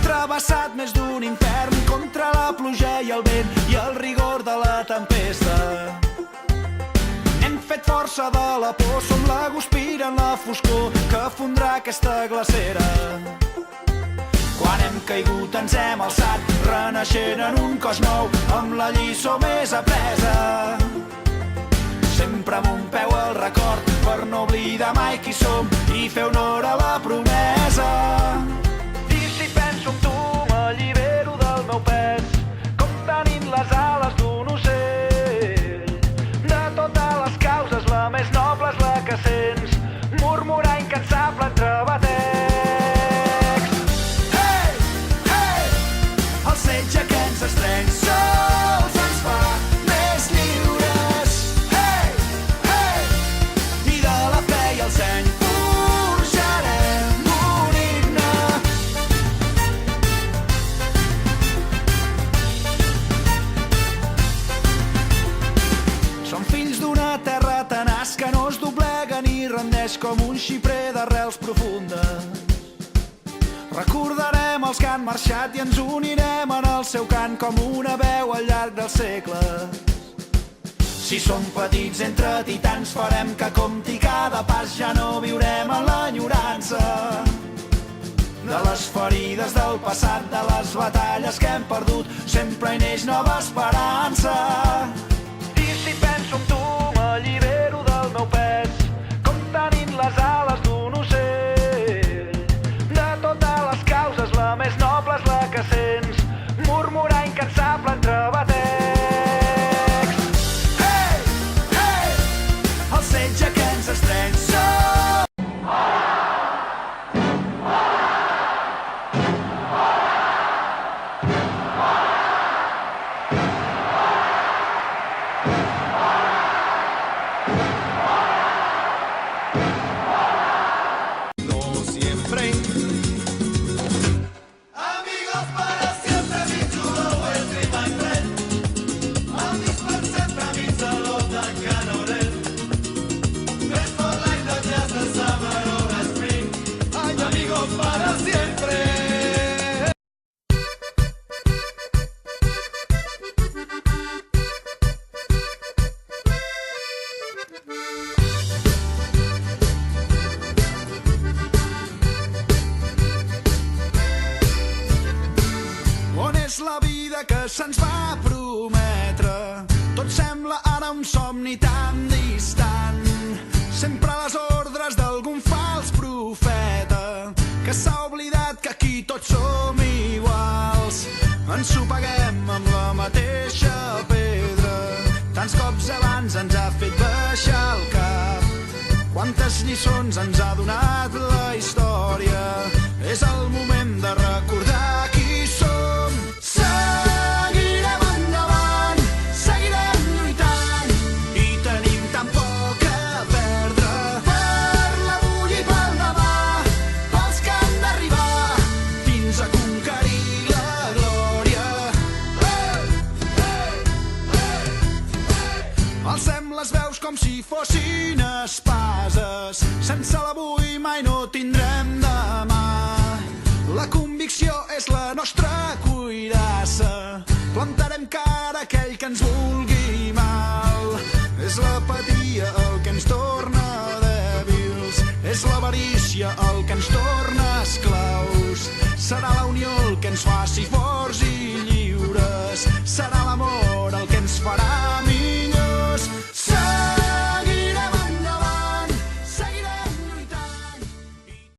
travessat més d'un infern contra la pluja i el vent i el rigor de la tempesta. Hem fet força de la por, som la guspira en la foscor que fondrà aquesta glacera. Quan hem caigut ens hem alçat, renaixent en un cos nou, amb la lliçó més apresa. Sempre amb un peu al record, per no oblidar mai qui som i fer honor a la promesa. I si penso en tu m'allibero del meu pes, com tenint les ales d'un ocell. De totes les causes la més noble és la que sents, murmurar incansable entre batecs. Hey, hey, el setge que ens estreny sols ens fa més lliures. Hey, hey, i de la fe i el seny forjarem un himne. Som fills d'una terra tenaç que no es doblega ni rendeix, com un xiprer d'arrels profundes. Recordarem els que han marxat i ens unirem en el seu cant com una veu al llarg dels segles. Si som petits entre titans farem que compti cada pas, ja no viurem en l'enyorança de les ferides del passat, de les batalles que hem perdut, sempre hi neix nova esperança. I si penso en tu m'allibero del meu pes, com tenint les ales d'un ocell. De totes les causes la més noble és la que sents, murmurar incansable entre batecs. Hey, hey, el setge que ens estreny som. La vida que se'ns va prometre, tot sembla ara un somni tan distant. Sempre a les ordres d'algun fals profeta que s'ha oblidat que aquí tots som iguals. Ensopeguem amb la mateixa pedra, tants cops abans ens ha fet baixar el cap. Quantes lliçons ens ha donat la història. És el moment de recordar qui som. Seguirem endavant, seguirem lluitant i tenim tan poc a perdre. Per l'avui i pel demà, pels que han d'arribar fins a conquerir la glòria. Alcem les veus com si fossin espases. Sense l'avui mai no tindrem demà. La convicció és la nostra cuirassa. Plantarem cara a aquell que ens vulgui mal. És l'apatia el que ens torna dèbils. És l'avarícia el que ens torna esclaus. Serà la unió el que ens faci forts.